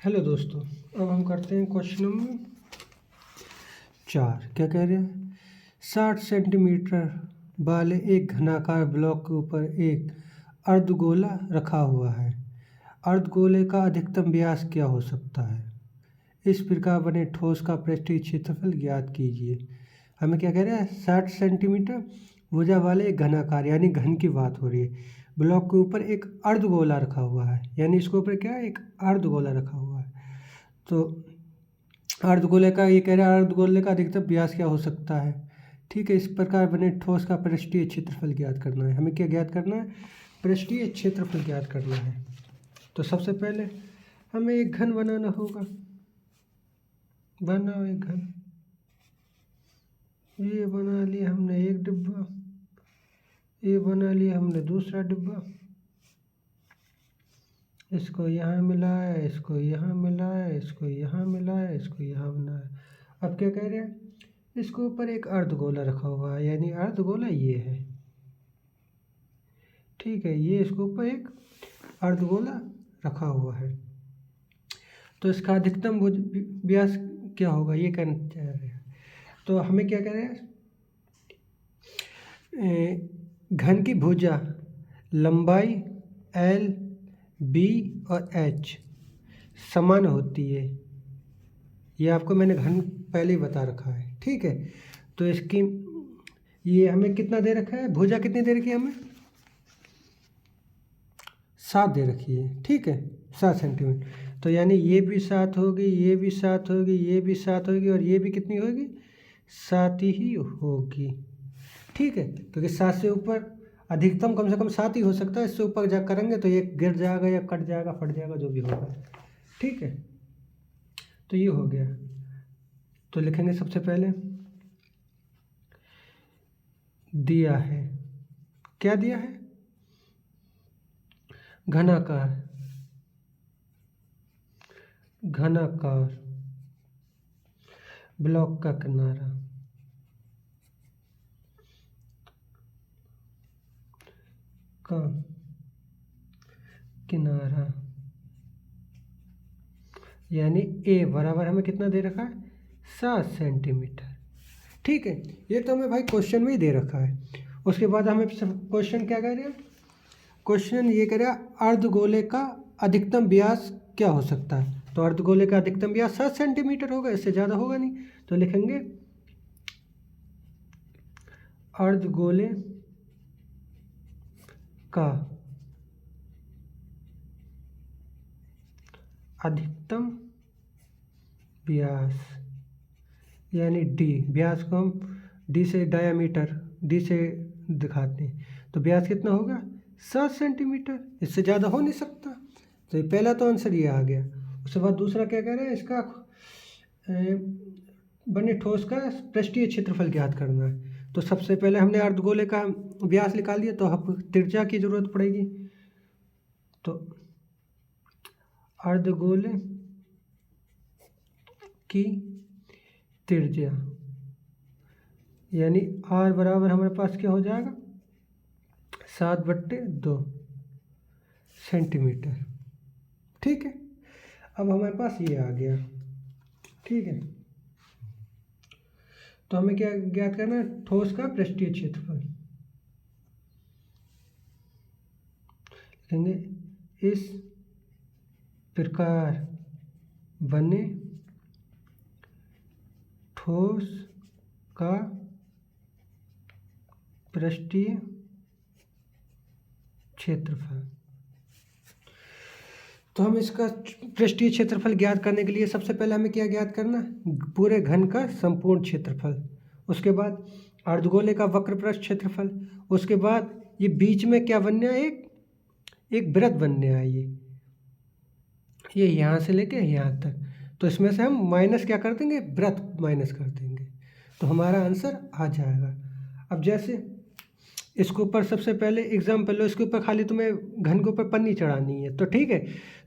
Hello दोस्तों, अब हम करते हैं क्वेश्चन नंबर 4। क्या कह रहे हैं? 60 सेंटीमीटर वाले एक घनाकार ब्लॉक के ऊपर एक अर्धगोला रखा हुआ है। अर्धगोले का अधिकतम व्यास क्या हो सकता है? इस प्रकार बने ठोस का पृष्ठीय क्षेत्रफल ज्ञात कीजिए। हमें क्या कह रहे हैं? 60 सेंटीमीटर भुजा वाले एक घनाकार यानी घन की बात हो रही है। ब्लॉक के ऊपर एक अर्धगोला रखा हुआ है, यानी इसके ऊपर क्या है? एक अर्धगोला रखा हुआ है। तो अर्धगोले का ये कह रहा है अर्धगोले का अधिकतम व्यास क्या हो सकता है। ठीक है, इस प्रकार बने ठोस का पृष्ठीय क्षेत्रफल ज्ञात करना है। हमें क्या ज्ञात करना है? पृष्ठीय क्षेत्रफल ज्ञात करना है। तो सबसे पहले हमें एक घन बनाना होगा। बनाओ एक घन। ये बना लिया हमने एक डिब्बा, ये बना लिया हमने दूसरा डिब्बा, इसको यहाँ मिलाया, इसको यहाँ मिलाया, इसको यहाँ मिलाया, इसको यहाँ बनाया। अब क्या कह रहे हैं? इसके ऊपर एक अर्धगोला रखा हुआ है, यानी अर्धगोला ये है। ठीक है, ये इसके ऊपर एक अर्धगोला रखा हुआ है। तो इसका अधिकतम व्यास क्या होगा, ये कहना चाह रहे हैं। तो हमें क्या कह रहे हैं? घन की भुजा लंबाई L, B और H समान होती है। ये आपको मैंने घन पहले ही बता रखा है। ठीक है, तो इसकी ये हमें कितना दे रखा है? भुजा कितनी दे रखी है हमें? 7 दे रखी है। ठीक है, 7 सेंटीमीटर। तो यानी ये भी 7 होगी, ये भी 7 होगी, ये भी 7 होगी और ये भी कितनी होगी? 7 ही होगी। ठीक है, क्योंकि 7 से ऊपर अधिकतम कम से कम 7 ही हो सकता है। इससे ऊपर जा करेंगे तो ये गिर जाएगा या कट जाएगा, फट जाएगा, जो भी होगा। ठीक है, तो ये हो गया। तो लिखेंगे सबसे पहले दिया है, क्या दिया है? घनाकार, घनाकार ब्लॉक का किनारा, का किनारा यानी ए बराबर हमें कितना दे रखा है? 7 सेंटीमीटर। ठीक है, ये तो हमें भाई क्वेश्चन में ही दे रखा है। उसके बाद हमें क्वेश्चन क्या कह रहे हैं? क्वेश्चन ये कह रहा है अर्धगोले का अधिकतम व्यास क्या हो सकता है। तो अर्धगोले का अधिकतम व्यास 7 सेंटीमीटर होगा, इससे ज़्यादा होगा नहीं। तो लिखेंगे अर्धगोले का अधिकतम व्यास यानी डी, व्यास को हम डी से डायामीटर डी से दिखाते हैं। तो व्यास कितना होगा? 7 सेंटीमीटर, इससे ज़्यादा हो नहीं सकता। तो ये पहला तो आंसर ये आ गया। उसके बाद दूसरा क्या कह रहे हैं? इसका बने ठोस का पृष्ठीय क्षेत्रफल ज्ञात करना है। तो सबसे पहले हमने अर्धगोले का व्यास निकाल दिया, तो अब त्रिज्या की जरूरत पड़ेगी। तो अर्धगोले की त्रिज्या यानी R बराबर हमारे पास क्या हो जाएगा? 7/2 सेंटीमीटर। ठीक है, अब हमारे पास ये आ गया। ठीक है, तो हमें क्या ज्ञात करना है? ठोस का पृष्ठीय क्षेत्रफल। लिखेंगे इस प्रकार बने ठोस का पृष्ठीय क्षेत्रफल। तो हम इसका पृष्ठीय क्षेत्रफल ज्ञात करने के लिए सबसे पहले हमें क्या ज्ञात करना है? पूरे घन का संपूर्ण क्षेत्रफल। उसके बाद अर्धगोले का वक्र पृष्ठ क्षेत्रफल। उसके बाद ये बीच में क्या बनने है? एक वृत्त बनने है। ये यहाँ से लेके यहाँ तक। तो इसमें से हम माइनस क्या कर देंगे? वृत्त माइनस कर देंगे, तो हमारा आंसर आ जाएगा। अब जैसे इसके ऊपर सबसे पहले एग्जाम्पल लो, इसके ऊपर खाली तुम्हें घन के ऊपर पन्नी चढ़ानी है। तो ठीक है,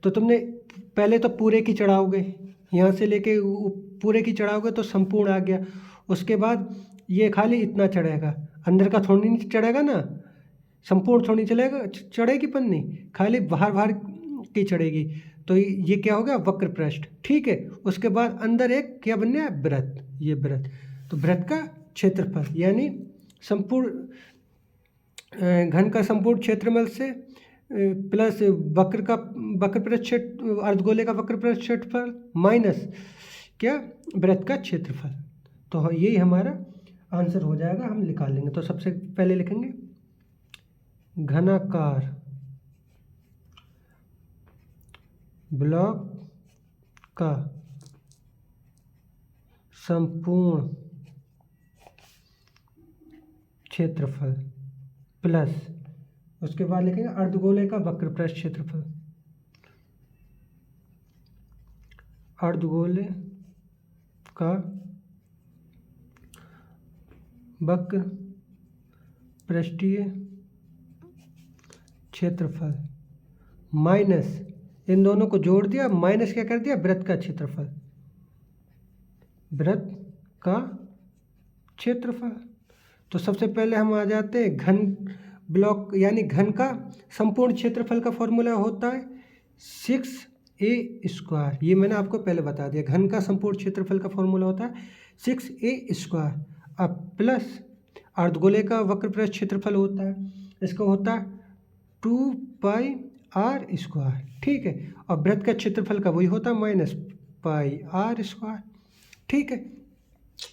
तो तुमने पहले तो पूरे की चढ़ाओगे, यहाँ से लेके पूरे की चढ़ाओगे तो संपूर्ण आ गया। उसके बाद ये खाली इतना चढ़ेगा, अंदर का थोड़ी नहीं चढ़ेगा ना, संपूर्ण थोड़ी चलेगा चढ़ेगी पन्नी, खाली बाहर बाहर की चढ़ेगी। तो ये क्या हो गया, वक्र पृष्ठ। ठीक है, उसके बाद अंदर एक क्या बनना है, वृत्त, ये वृत्त। तो वृत्त का क्षेत्रफल यानी संपूर्ण घन का संपूर्ण क्षेत्रफल से प्लस वक्र पृष्ठ अर्धगोले का वक्र पृष्ठ क्षेत्रफल माइनस क्या, वृत्त का क्षेत्रफल। तो यही हमारा आंसर हो जाएगा, हम निकाल लेंगे। तो सबसे पहले लिखेंगे घनाकार ब्लॉक का संपूर्ण क्षेत्रफल प्लस उसके बाद लिखेंगे अर्धगोले का वक्र पृष्ठ क्षेत्रफल। अर्धगोले का वक्र पृष्ठीय क्षेत्रफल माइनस, इन दोनों को जोड़ दिया, माइनस क्या कर दिया, वृत्त का क्षेत्रफल, वृत्त का क्षेत्रफल। तो सबसे पहले हम आ जाते हैं घन ब्लॉक यानी घन का संपूर्ण क्षेत्रफल का फॉर्मूला होता है 6a²। ये मैंने आपको पहले बता दिया, घन का संपूर्ण क्षेत्रफल का फॉर्मूला होता है 6a²। अब प्लस अर्धगोले का वक्र पृष्ठ क्षेत्रफल होता है, इसका होता है 2πr²। ठीक है, और वृत्त का क्षेत्रफल का वही होता है -πr²। ठीक है,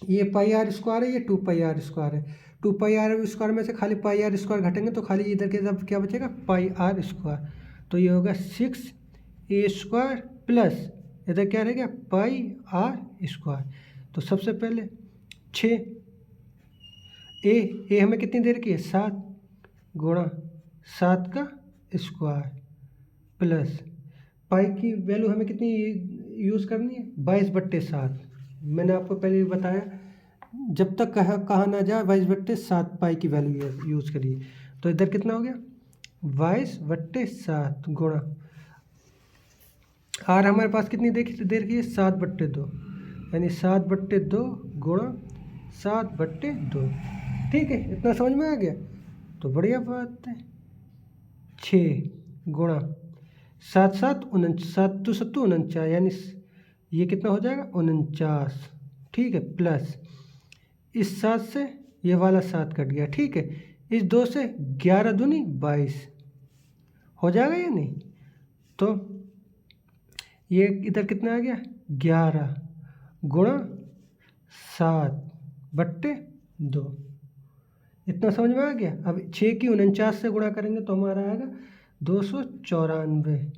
ये πr² है, ये 2πr² है। 2πr² में से खाली πr² घटेंगे तो खाली इधर के सब क्या बचेगा, πr²। तो ये होगा 6a² प्लस इधर क्या रहेगा, πr²। तो सबसे पहले 6 ए हमें कितनी देर की है, 7 गुणा 7 का स्क्वायर प्लस पाई की वैल्यू हमें कितनी यूज़ करनी है, 22/7। मैंने आपको पहले भी बताया, जब तक कहा ना जाए 22/7 पाई की वैल्यू यूज़ करिए। तो इधर कितना हो गया, 22/7 गुणा आर हमारे पास कितनी देर की है, 7/2, यानी 7/2 गुणा 7/2। ठीक है, इतना समझ में आ गया तो बढ़िया बात है। 6 गुणा 7 7 49, यानी ये कितना हो जाएगा, 49। ठीक है, प्लस इस 7 से ये वाला 7 कट गया। ठीक है, इस 2 से 11 दूनी 22 हो जाएगा या नहीं। तो ये इधर कितना आ गया, 11 गुणा 7/2। इतना समझ में आ गया। अब 6 की 49 से गुणा करेंगे तो हमारा आएगा 294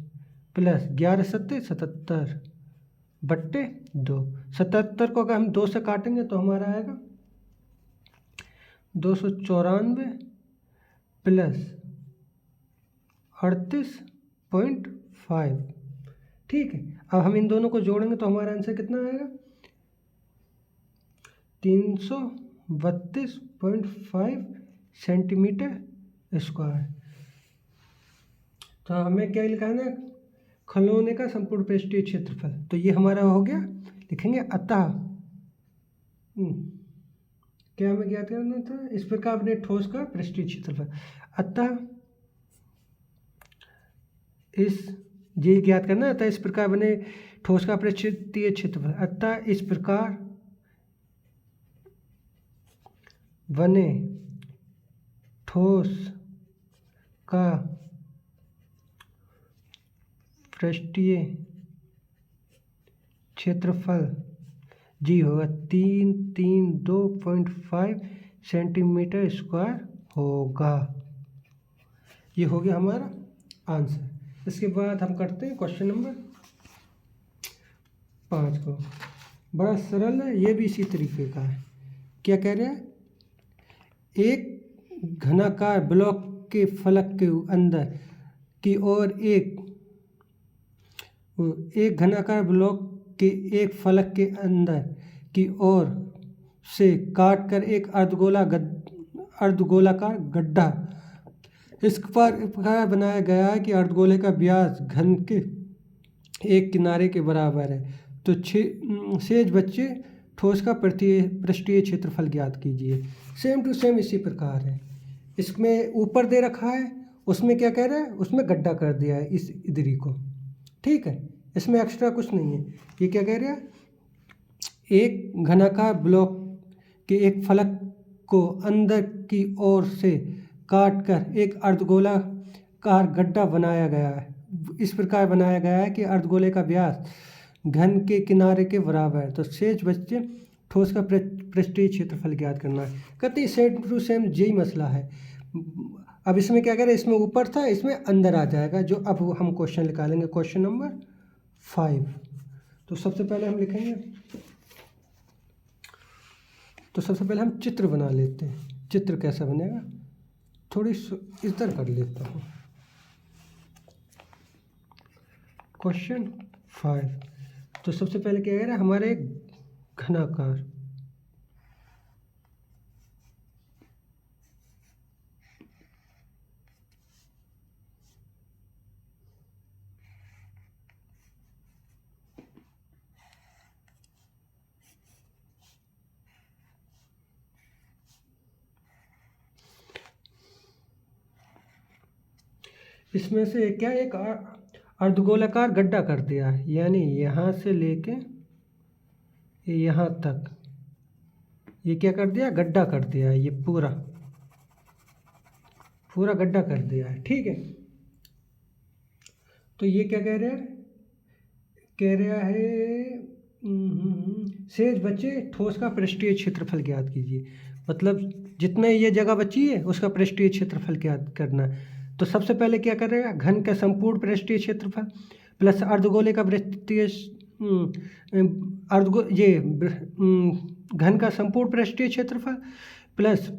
प्लस 11 7 77/2। 77 को अगर हम 2 से काटेंगे तो हमारा आएगा 294 प्लस 38.5। ठीक है, अब हम इन दोनों को जोड़ेंगे तो हमारा आंसर कितना आएगा, 332.5 सेंटीमीटर स्क्वायर। तो हमें क्या लिखा है ना, खिलौने का संपूर्ण पृष्ठीय क्षेत्रफल। तो ये हमारा हो गया, लिखेंगे अतः क्या हमें ज्ञात करना था, इस प्रकार अपने ठोस का पृष्ठीय क्षेत्रफल। अतः ये ज्ञात करना, अतः इस प्रकार बने ठोस का पृष्ठीय क्षेत्रफल। अतः इस प्रकार बने ठोस का पृष्ठीय क्षेत्रफल जी होगा 332.5 सेंटीमीटर स्क्वायर होगा। ये हो गया हमारा आंसर। इसके बाद हम करते हैं क्वेश्चन नंबर 5 को। बड़ा सरल है, ये भी इसी तरीके का है। क्या कह रहे हैं, एक घनाकार ब्लॉक के फलक के अंदर की ओर एक घनाकार ब्लॉक के एक फलक के अंदर की ओर से काटकर एक अर्धगोलाकार गड्ढा इस प्रकार बनाया गया है कि अर्धगोले का व्यास घन के एक किनारे के बराबर है। तो शेष बच्चे ठोस का पृष्ठीय क्षेत्रफल ज्ञात कीजिए। सेम टू सेम इसी प्रकार है। इसमें ऊपर दे रखा है, उसमें क्या कह रहा है, उसमें गड्ढा कर दिया है इस इधरी को। ठीक है, इसमें एक्स्ट्रा कुछ नहीं है। ये क्या कह रहा है, एक घनाकार ब्लॉक के एक फलक को अंदर की ओर से काटकर एक अर्धगोलाकार गड्ढा बनाया गया है। इस प्रकार बनाया गया है कि अर्धगोले का व्यास घन के किनारे के बराबर है। तो शेष बच्चे ठोस का पृष्ठीय क्षेत्रफल ज्ञात करना है। कहते हैं सेम टू सेम यही मसला है। अब इसमें क्या करें, इसमें ऊपर था, इसमें अंदर आ जाएगा, जो अब हम क्वेश्चन निकालेंगे, क्वेश्चन नंबर 5। तो सबसे पहले हम लिखेंगे, तो सबसे पहले हम चित्र बना लेते हैं। चित्र कैसा बनेगा, थोड़ी इधर कर लेता हूँ। क्वेश्चन 5, तो सबसे पहले क्या कह रहा है, हमारे घनाकार इसमें से क्या एक अर्धगोलाकार गड्ढा कर दिया है, यानी यहाँ से लेके यहाँ तक ये क्या कर दिया, गड्ढा कर दिया है। ये पूरा गड्ढा कर दिया है, ठीक है। तो ये क्या कह रहा है, कह रहा है शेष बचे ठोस का पृष्ठीय क्षेत्रफल ज्ञात कीजिए। मतलब जितने ये जगह बची है उसका पृष्ठीय क्षेत्रफल ज्ञात करना है। तो सबसे पहले क्या करेगा, घन का संपूर्ण पृष्ठीय क्षेत्रफल प्लस अर्धगोले का पृष्ठीय घन का संपूर्ण पृष्ठीय क्षेत्रफल प्लस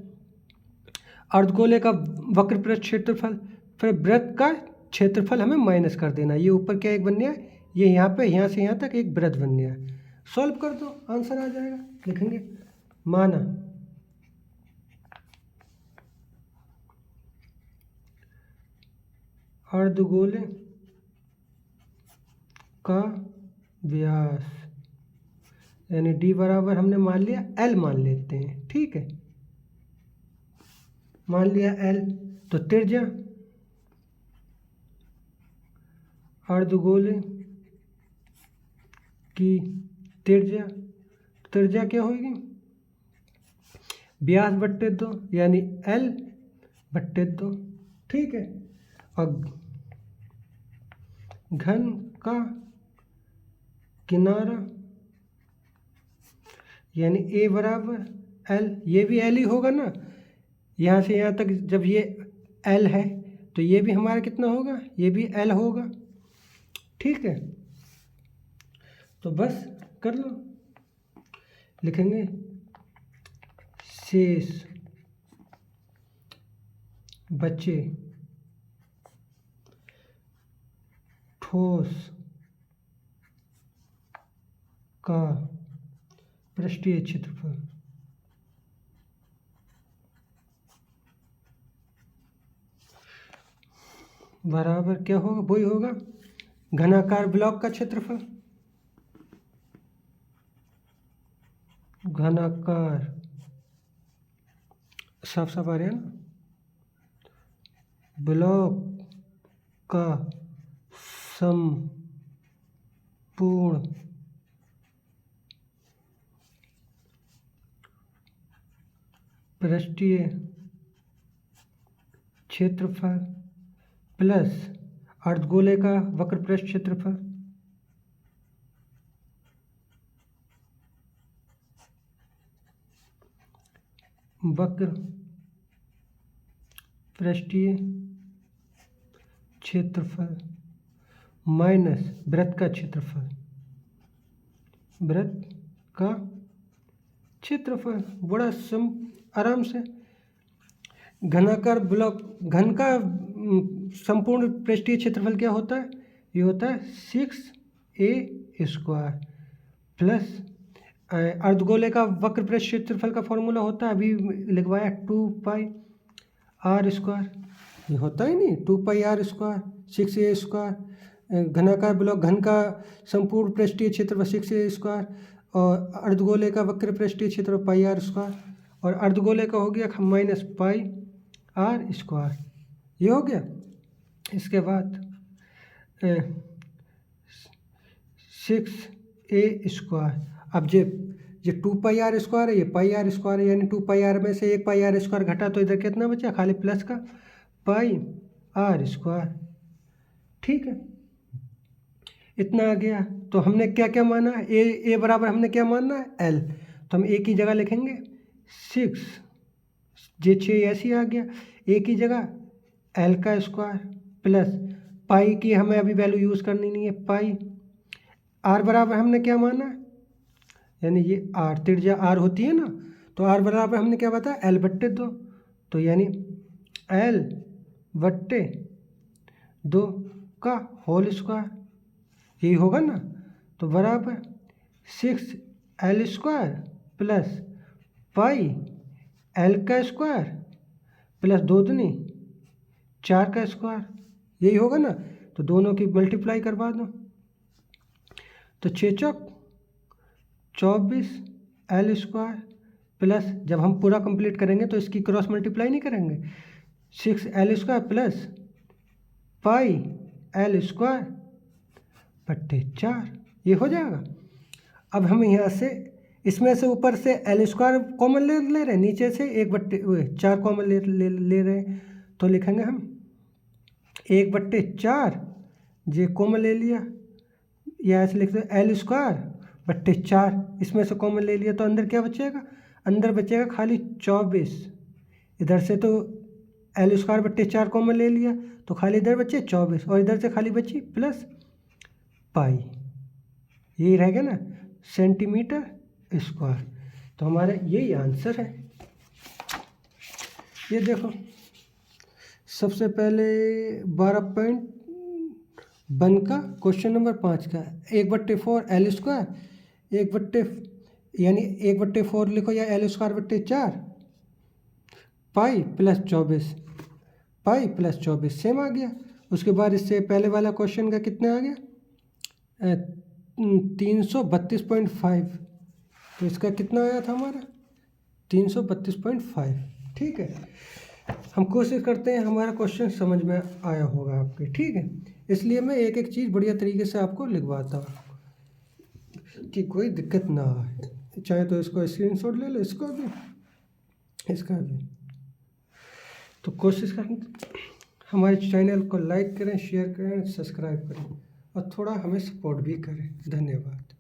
अर्धगोले का वक्र पृष्ठ क्षेत्रफल, फिर वृत्त का क्षेत्रफल हमें माइनस कर देना। ये ऊपर क्या एक बन गया, ये यहाँ पे यहाँ से यहाँ तक एक वृत्त बन गया। सॉल्व कर दो, आंसर आ जाएगा। लिखेंगे माना अर्धगोले का व्यास, यानी d बराबर हमने मान लिया l मान लेते हैं, ठीक है, मान लिया l। तो त्रिज्या अर्धगोले की त्रिज्या क्या होगी, व्यास बट्टे 2, यानी l बट्टे 2, ठीक है। और घन का किनारा यानी a बराबर l, ये भी l ही होगा ना, यहाँ से यहाँ तक जब ये l है तो ये भी हमारा कितना होगा, ये भी l होगा, ठीक है। तो बस कर लो, लिखेंगे शेष बचे ठोस का पृष्ठीय क्षेत्रफल बराबर क्या होगा, वही होगा घनाकार ब्लॉक का क्षेत्रफल, घनाकार साफ साफ आ रहा है ना, ब्लॉक का संपूर्ण पृष्ठीय क्षेत्रफल प्लस अर्धगोले का वक्र पृष्ठ क्षेत्रफल वक्र पृष्ठीय क्षेत्रफल माइनस वृत्त का क्षेत्रफल, वृत्त का क्षेत्रफल। बड़ा आराम से घनाकार ब्लॉक, घन का संपूर्ण पृष्ठीय क्षेत्रफल क्या होता है, ये होता है 6a² प्लस अर्धगोले का वक्र पृष्ठ क्षेत्रफल का फॉर्मूला होता है, अभी लिखवाया 2πr², ये होता ही नहीं 2πr², 6a², घनाकार ब्लॉक घन का संपूर्ण पृष्ठीय क्षेत्रफल 6a² और अर्धगोले का वक्र पृष्ठीय क्षेत्रफल πr², और अर्धगोले का हो गया -πr², ये हो गया। इसके बाद 6a²। अब ये 2πr² है, ये πr² है, यानी 2πr में से एक πr² घटा तो इधर कितना बचा, खाली प्लस का πr²। ठीक है, इतना आ गया। तो हमने क्या क्या माना, ए बराबर हमने क्या मानना है, एल। तो हम ए की जगह लिखेंगे 6, जे 6 ऐसे ही आ गया। ए की जगह l² प्लस पाई की हमें अभी वैल्यू यूज़ करनी नहीं है, पाई। आर बराबर हमने क्या माना, यानी ये आर त्रिज्या आर होती है ना, तो आर बराबर हमने क्या बताया, l/2। तो यानी l/2 का होल स्क्वायर, यही होगा ना। तो बराबर 6l² plus pi l² plus 2 दूनी 4 का स्क्वायर, यही होगा ना। तो दोनों की मल्टीप्लाई करवा दो, तो 6 चौक 24 l² प्लस, जब हम पूरा कंप्लीट करेंगे तो इसकी क्रॉस मल्टीप्लाई नहीं करेंगे, 6l² प्लस पाई l² बट्टे 4, ये हो जाएगा। अब हम यहाँ से इसमें से ऊपर से l² कॉमन ले रहे हैं, नीचे से 1/4 कॉमन ले रहे हैं। तो लिखेंगे हम 1/4, जे कॉमन ले लिया, या ऐसे लिखते हैं l²/4, इसमें से कॉमन ले लिया। तो अंदर क्या बचेगा, अंदर बचेगा खाली 24। इधर से तो l²/4 कॉमन ले लिया, तो खाली इधर बचे 24, और इधर से खाली बची प्लस पाई, यही रहेगा ना, सेंटीमीटर²। तो हमारा यही आंसर है। ये देखो, सबसे पहले 12.1 का क्वेश्चन नंबर 5 का 1/4 l², यानी 1/4 लिखो या l²/4, पाई प्लस 24 सेम आ गया। उसके बाद इससे पहले वाला क्वेश्चन का कितना आ गया, 332.5। तो इसका कितना आया था हमारा, 332.5। ठीक है, हम कोशिश करते हैं हमारा क्वेश्चन समझ में आया होगा आपके। ठीक है, इसलिए मैं एक एक चीज़ बढ़िया तरीके से आपको लिखवाता हूँ कि कोई दिक्कत ना आए। चाहे तो इसको स्क्रीनशॉट ले लो, इसका भी। तो कोशिश करें हमारे चैनल को लाइक करें, शेयर करें, सब्सक्राइब करें, और थोड़ा हमें सपोर्ट भी करें। धन्यवाद।